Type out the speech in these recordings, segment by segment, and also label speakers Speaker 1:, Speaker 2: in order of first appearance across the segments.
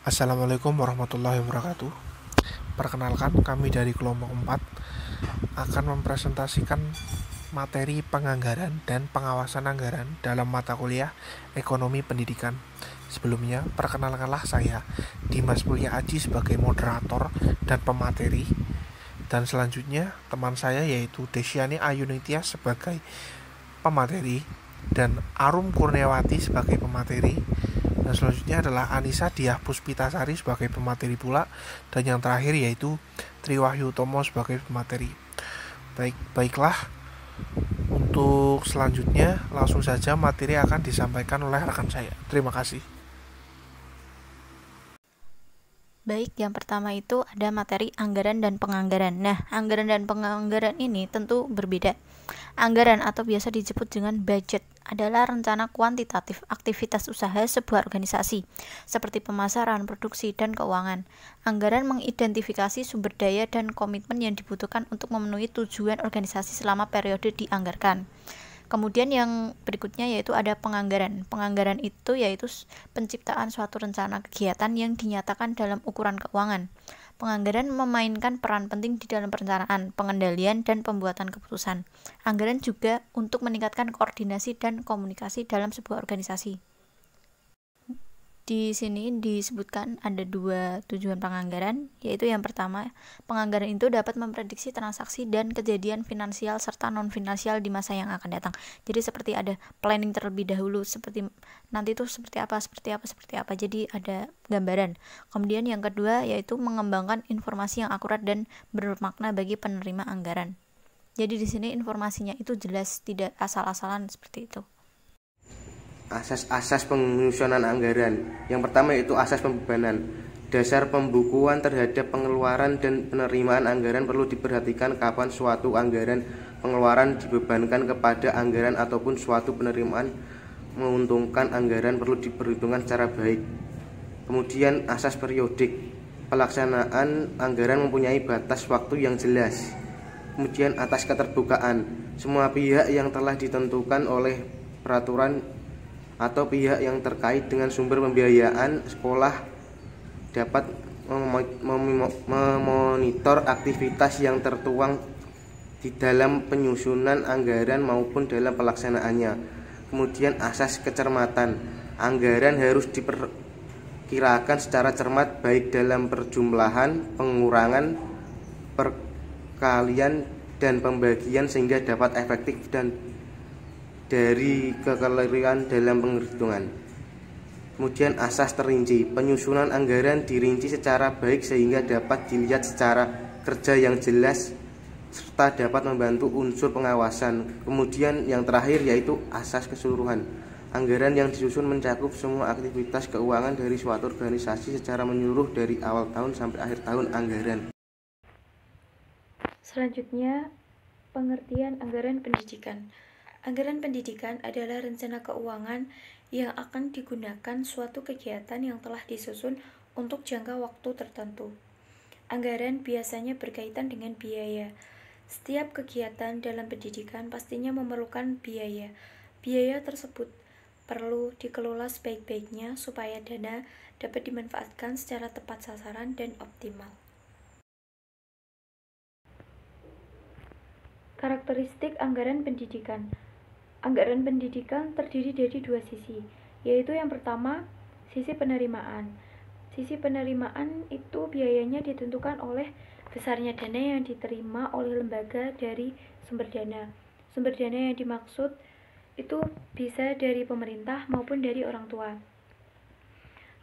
Speaker 1: Assalamualaikum warahmatullahi wabarakatuh. Perkenalkan, kami dari kelompok 4 akan mempresentasikan materi penganggaran dan pengawasan anggaran dalam mata kuliah Ekonomi Pendidikan. Sebelumnya, perkenalkanlah saya, Dimas Mulia Aji sebagai moderator dan pemateri. Dan selanjutnya, teman saya yaitu Desyani Ayunitia sebagai pemateri dan Arum Kurniawati sebagai pemateri. Dan selanjutnya adalah Anissa Diah Puspitasari sebagai pemateri pula. Dan yang terakhir yaitu Triwahyu Tomo sebagai pemateri. Baiklah, untuk selanjutnya langsung saja materi akan disampaikan oleh rekan saya. Terima kasih.
Speaker 2: Baik, yang pertama itu ada materi anggaran dan penganggaran. Nah, anggaran dan penganggaran ini tentu berbeda. Anggaran atau biasa disebut dengan budget adalah rencana kuantitatif aktivitas usaha sebuah organisasi, seperti pemasaran, produksi, dan keuangan. Anggaran mengidentifikasi sumber daya dan komitmen yang dibutuhkan untuk memenuhi tujuan organisasi selama periode dianggarkan. Kemudian yang berikutnya yaitu ada penganggaran. Penganggaran itu yaitu penciptaan suatu rencana kegiatan yang dinyatakan dalam ukuran keuangan. Penganggaran memainkan peran penting di dalam perencanaan, pengendalian, dan pembuatan keputusan. Anggaran juga untuk meningkatkan koordinasi dan komunikasi dalam sebuah organisasi. Di sini disebutkan ada dua tujuan penganggaran, yaitu yang pertama, penganggaran itu dapat memprediksi transaksi dan kejadian finansial serta non-finansial di masa yang akan datang. Jadi seperti ada planning terlebih dahulu, seperti nanti itu seperti apa. Jadi ada gambaran. Kemudian yang kedua yaitu mengembangkan informasi yang akurat dan bermakna bagi penerima anggaran. Jadi di sini informasinya itu jelas, tidak asal-asalan seperti itu.
Speaker 3: Asas-asas penyusunan anggaran. Yang pertama yaitu asas pembebanan. Dasar pembukuan terhadap pengeluaran dan penerimaan anggaran perlu diperhatikan kapan suatu anggaran pengeluaran dibebankan kepada anggaran ataupun suatu penerimaan menguntungkan anggaran perlu diperhitungkan secara baik. Kemudian asas periodik. Pelaksanaan anggaran mempunyai batas waktu yang jelas. Kemudian atas keterbukaan. Semua pihak yang telah ditentukan oleh peraturan atau pihak yang terkait dengan sumber pembiayaan sekolah dapat memonitor aktivitas yang tertuang di dalam penyusunan anggaran maupun dalam pelaksanaannya. Kemudian asas kecermatan. Anggaran harus diperkirakan secara cermat baik dalam perjumlahan, pengurangan, perkalian, dan pembagian sehingga dapat efektif dan dari kekeliruan dalam penghitungan. Kemudian asas terinci. Penyusunan anggaran dirinci secara baik sehingga dapat dilihat secara kerja yang jelas serta dapat membantu unsur pengawasan. Kemudian yang terakhir yaitu asas keseluruhan. Anggaran yang disusun mencakup semua aktivitas keuangan dari suatu organisasi secara menyeluruh dari awal tahun sampai akhir tahun anggaran.
Speaker 2: Selanjutnya, pengertian anggaran pendidikan. Anggaran pendidikan adalah rencana keuangan yang akan digunakan suatu kegiatan yang telah disusun untuk jangka waktu tertentu. Anggaran biasanya berkaitan dengan biaya. Setiap kegiatan dalam pendidikan pastinya memerlukan biaya. Biaya tersebut perlu dikelola sebaik-baiknya supaya dana dapat dimanfaatkan secara tepat sasaran dan optimal. Karakteristik anggaran pendidikan. Anggaran pendidikan terdiri dari dua sisi, yaitu yang pertama, sisi penerimaan. Sisi penerimaan itu biayanya ditentukan oleh besarnya dana yang diterima oleh lembaga dari sumber dana. Sumber dana yang dimaksud itu bisa dari pemerintah maupun dari orang tua.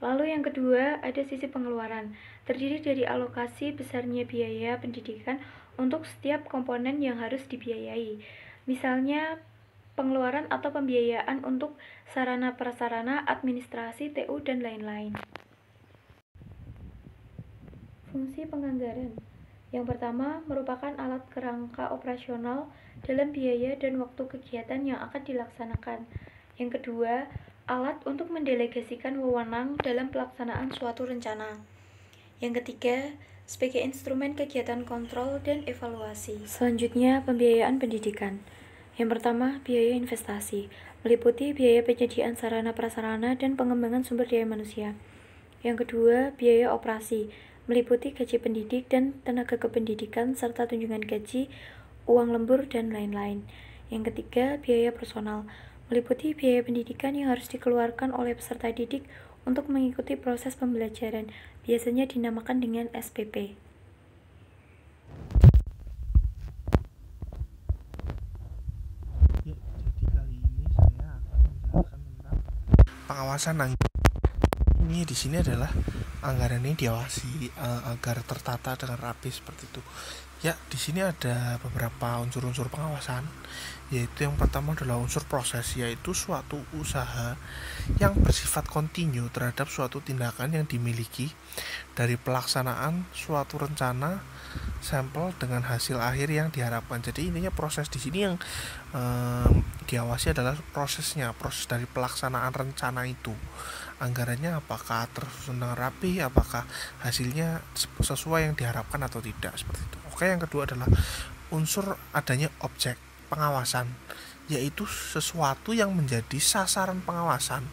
Speaker 2: Lalu yang kedua, ada sisi pengeluaran. Terdiri dari alokasi besarnya biaya pendidikan untuk setiap komponen yang harus dibiayai. Misalnya, pengeluaran atau pembiayaan untuk sarana prasarana, administrasi, TU, dan lain-lain. Fungsi penganggaran. Yang pertama, merupakan alat kerangka operasional dalam biaya dan waktu kegiatan yang akan dilaksanakan. Yang kedua, alat untuk mendelegasikan wewenang dalam pelaksanaan suatu rencana. Yang ketiga, sebagai instrumen kegiatan kontrol dan evaluasi. Selanjutnya, pembiayaan pendidikan. Yang pertama, biaya investasi, meliputi biaya penyediaan sarana prasarana dan pengembangan sumber daya manusia.
Speaker 4: Yang kedua, biaya operasi, meliputi gaji pendidik dan tenaga kependidikan serta tunjangan gaji, uang lembur, dan lain-lain. Yang ketiga, biaya personal, meliputi biaya pendidikan yang harus dikeluarkan oleh peserta didik untuk mengikuti proses pembelajaran, biasanya dinamakan dengan SPP.
Speaker 1: Ya, jadi kali ini saya akan menjelaskan tentang pengawasan anggaran. Ini di sini adalah anggaran ini diawasi agar tertata dengan rapi seperti itu. Ya, di sini ada beberapa unsur-unsur pengawasan, yaitu yang pertama adalah unsur proses, yaitu suatu usaha yang bersifat kontinu terhadap suatu tindakan yang dimiliki dari pelaksanaan suatu rencana sampel dengan hasil akhir yang diharapkan. Jadi intinya proses di sini yang diawasi adalah prosesnya, proses dari pelaksanaan rencana itu. Anggarannya apakah tersusun dengan rapi, apakah hasilnya sesuai yang diharapkan atau tidak, seperti itu. Oke, yang kedua adalah unsur adanya objek pengawasan, yaitu sesuatu yang menjadi sasaran pengawasan,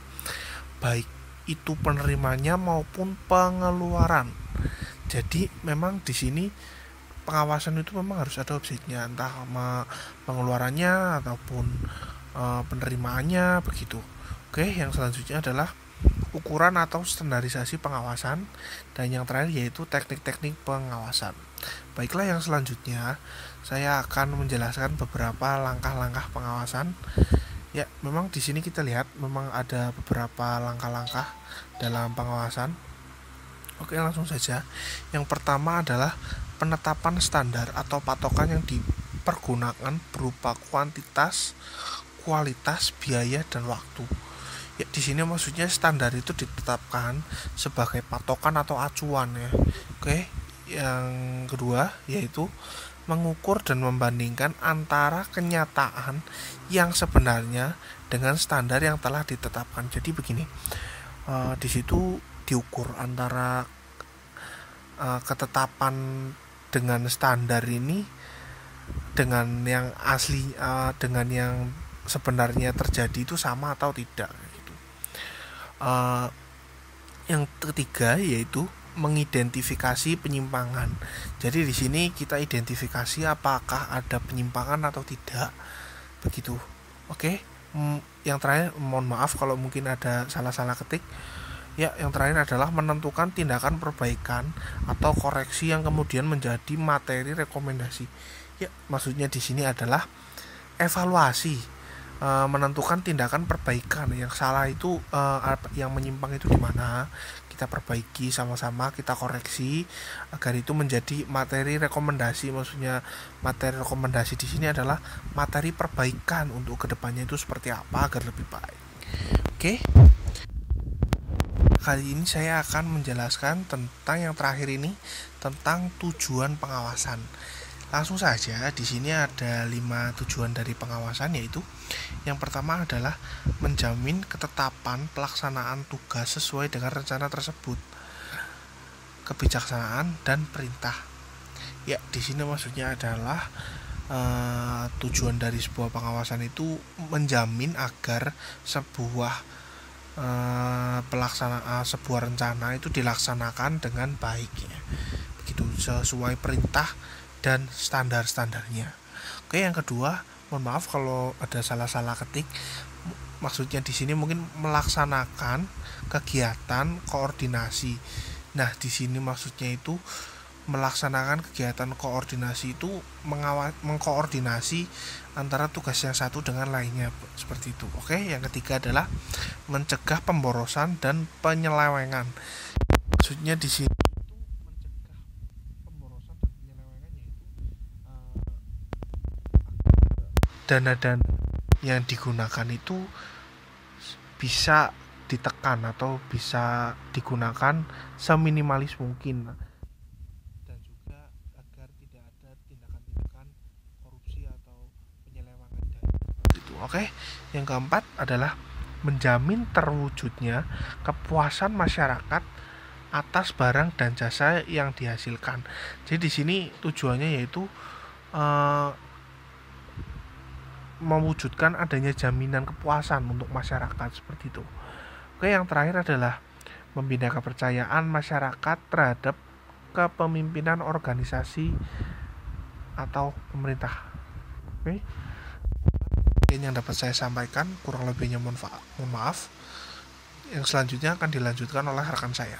Speaker 1: baik itu penerimanya maupun pengeluaran. Jadi memang di sini pengawasan itu memang harus ada objeknya, entah pengeluarannya ataupun penerimaannya, begitu. Oke, yang selanjutnya adalah ukuran atau standarisasi pengawasan, dan yang terakhir yaitu teknik-teknik pengawasan. Baiklah, yang selanjutnya saya akan menjelaskan beberapa langkah-langkah pengawasan. Ya, memang di sini kita lihat memang ada beberapa langkah-langkah dalam pengawasan. Oke, langsung saja. Yang pertama adalah penetapan standar atau patokan yang dipergunakan berupa kuantitas, kualitas, biaya, dan waktu. Ya, di sini maksudnya standar itu ditetapkan sebagai patokan atau acuan ya. Oke, yang kedua yaitu mengukur dan membandingkan antara kenyataan yang sebenarnya dengan standar yang telah ditetapkan. Jadi begini, di situ diukur antara ketetapan dengan standar ini dengan yang asli, dengan yang sebenarnya terjadi itu sama atau tidak. Yang ketiga yaitu mengidentifikasi penyimpangan. Jadi di sini kita identifikasi apakah ada penyimpangan atau tidak, begitu. Oke, yang terakhir, mohon maaf kalau mungkin ada salah-salah ketik. Ya, yang terakhir adalah menentukan tindakan perbaikan atau koreksi yang kemudian menjadi materi rekomendasi. Ya, maksudnya di sini adalah evaluasi, menentukan tindakan perbaikan. Yang salah itu, yang menyimpang itu di mana, kita perbaiki sama-sama, kita koreksi agar itu menjadi materi rekomendasi. Maksudnya materi rekomendasi di sini adalah materi perbaikan untuk kedepannya itu seperti apa agar lebih baik. Oke, kali ini saya akan menjelaskan tentang yang terakhir ini, tentang tujuan pengawasan. Langsung saja, di sini ada 5 tujuan dari pengawasan, yaitu yang pertama adalah menjamin ketetapan pelaksanaan tugas sesuai dengan rencana tersebut, kebijaksanaan dan perintah. Ya, di sini maksudnya adalah tujuan dari sebuah pengawasan itu menjamin agar sebuah sebuah rencana itu dilaksanakan dengan baik ya, begitu, sesuai perintah dan standar-standarnya. Oke, yang kedua, mohon maaf kalau ada salah-salah ketik. Maksudnya di sini mungkin melaksanakan kegiatan koordinasi. Nah, di sini maksudnya itu melaksanakan kegiatan koordinasi itu mengkoordinasi antara tugas yang satu dengan lainnya, seperti itu. Oke, yang ketiga adalah mencegah pemborosan dan penyelewengan. Maksudnya di sini dana-dana yang digunakan itu bisa ditekan atau bisa digunakan seminimalis mungkin, dan juga agar tidak ada tindakan-tindakan korupsi atau penyelewengan dana itu. Oke, yang keempat adalah menjamin terwujudnya kepuasan masyarakat atas barang dan jasa yang dihasilkan. Jadi di sini tujuannya yaitu mewujudkan adanya jaminan kepuasan untuk masyarakat, seperti itu. Oke, yang terakhir adalah membina kepercayaan masyarakat terhadap kepemimpinan organisasi atau pemerintah. Oke. Ini yang dapat saya sampaikan, kurang lebihnya mohon maaf. Yang selanjutnya akan dilanjutkan oleh rekan saya.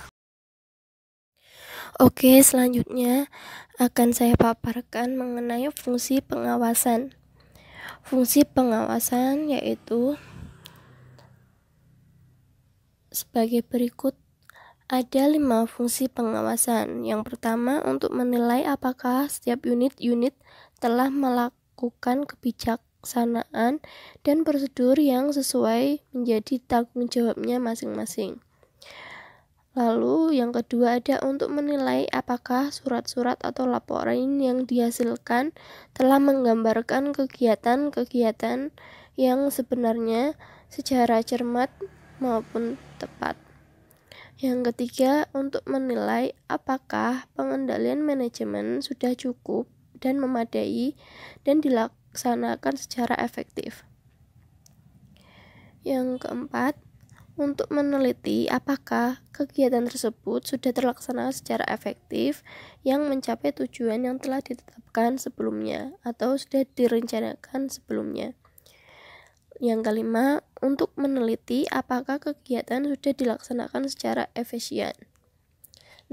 Speaker 5: Oke, selanjutnya akan saya paparkan mengenai fungsi pengawasan. Fungsi pengawasan yaitu sebagai berikut. Ada 5 fungsi pengawasan. Yang pertama, untuk menilai apakah setiap unit-unit telah melakukan kebijaksanaan dan prosedur yang sesuai menjadi tanggung jawabnya masing-masing. Lalu yang kedua ada untuk menilai apakah surat-surat atau laporan yang dihasilkan telah menggambarkan kegiatan-kegiatan yang sebenarnya secara cermat maupun tepat. Yang ketiga, untuk menilai apakah pengendalian manajemen sudah cukup dan memadai dan dilaksanakan secara efektif. Yang keempat, untuk meneliti apakah kegiatan tersebut sudah terlaksana secara efektif yang mencapai tujuan yang telah ditetapkan sebelumnya atau sudah direncanakan sebelumnya. Yang kelima, untuk meneliti apakah kegiatan sudah dilaksanakan secara efisien.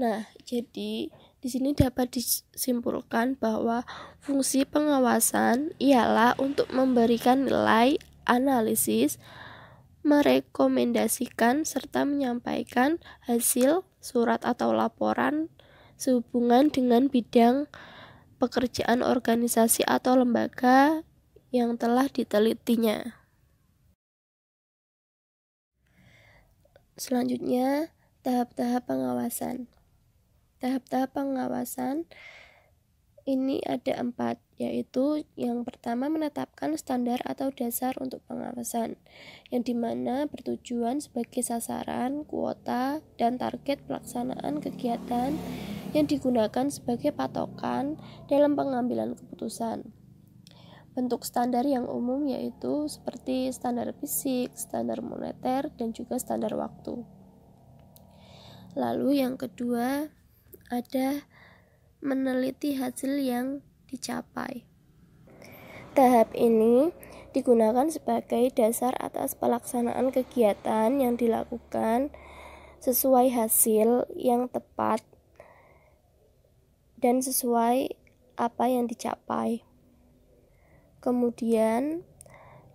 Speaker 5: Nah, jadi di sini dapat disimpulkan bahwa fungsi pengawasan ialah untuk memberikan nilai, analisis, merekomendasikan serta menyampaikan hasil surat atau laporan sehubungan dengan bidang pekerjaan organisasi atau lembaga yang telah ditelitinya. Selanjutnya, tahap-tahap pengawasan. Tahap-tahap pengawasan ini ada 4, yaitu yang pertama menetapkan standar atau dasar untuk pengawasan, yang dimana bertujuan sebagai sasaran, kuota, dan target pelaksanaan kegiatan yang digunakan sebagai patokan dalam pengambilan keputusan. Bentuk standar yang umum yaitu seperti standar fisik, standar moneter, dan juga standar waktu. Lalu yang kedua ada meneliti hasil yang dicapai. Tahap ini digunakan sebagai dasar atas pelaksanaan kegiatan yang dilakukan sesuai hasil yang tepat dan sesuai apa yang dicapai. Kemudian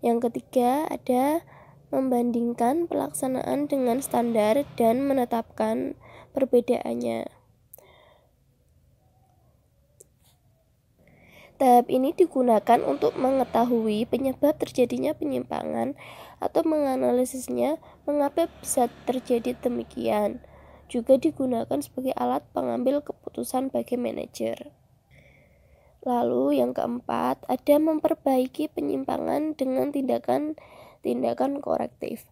Speaker 5: yang ketiga ada membandingkan pelaksanaan dengan standar dan menetapkan perbedaannya. Tahap ini digunakan untuk mengetahui penyebab terjadinya penyimpangan atau menganalisisnya mengapa bisa terjadi demikian. Juga digunakan sebagai alat pengambil keputusan bagi manajer. Lalu yang keempat, ada memperbaiki penyimpangan dengan tindakan korektif.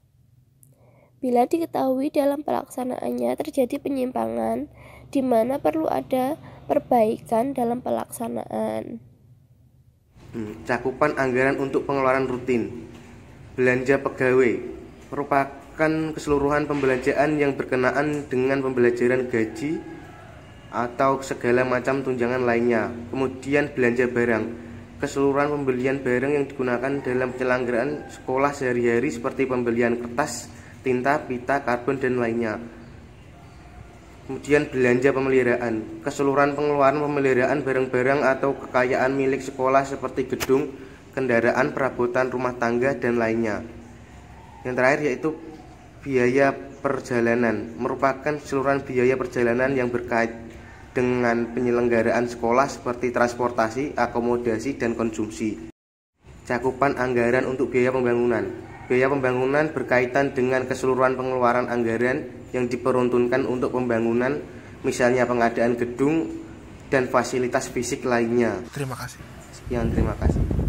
Speaker 5: Bila diketahui dalam pelaksanaannya terjadi penyimpangan, di mana perlu ada perbaikan dalam pelaksanaan.
Speaker 3: Cakupan anggaran untuk pengeluaran rutin. Belanja pegawai merupakan keseluruhan pembelanjaan yang berkenaan dengan pembelajaran gaji atau segala macam tunjangan lainnya. Kemudian belanja barang, keseluruhan pembelian barang yang digunakan dalam penyelenggaraan sekolah sehari-hari seperti pembelian kertas, tinta, pita, karbon, dan lainnya. Kemudian belanja pemeliharaan, keseluruhan pengeluaran pemeliharaan barang-barang atau kekayaan milik sekolah seperti gedung, kendaraan, perabotan rumah tangga, dan lainnya. Yang terakhir yaitu biaya perjalanan, merupakan keseluruhan biaya perjalanan yang berkait dengan penyelenggaraan sekolah seperti transportasi, akomodasi, dan konsumsi. Cakupan anggaran untuk biaya pembangunan. Biaya pembangunan berkaitan dengan keseluruhan pengeluaran anggaran yang diperuntukkan untuk pembangunan, misalnya pengadaan gedung dan fasilitas fisik lainnya.
Speaker 1: Terima kasih.
Speaker 3: Sekian, terima kasih.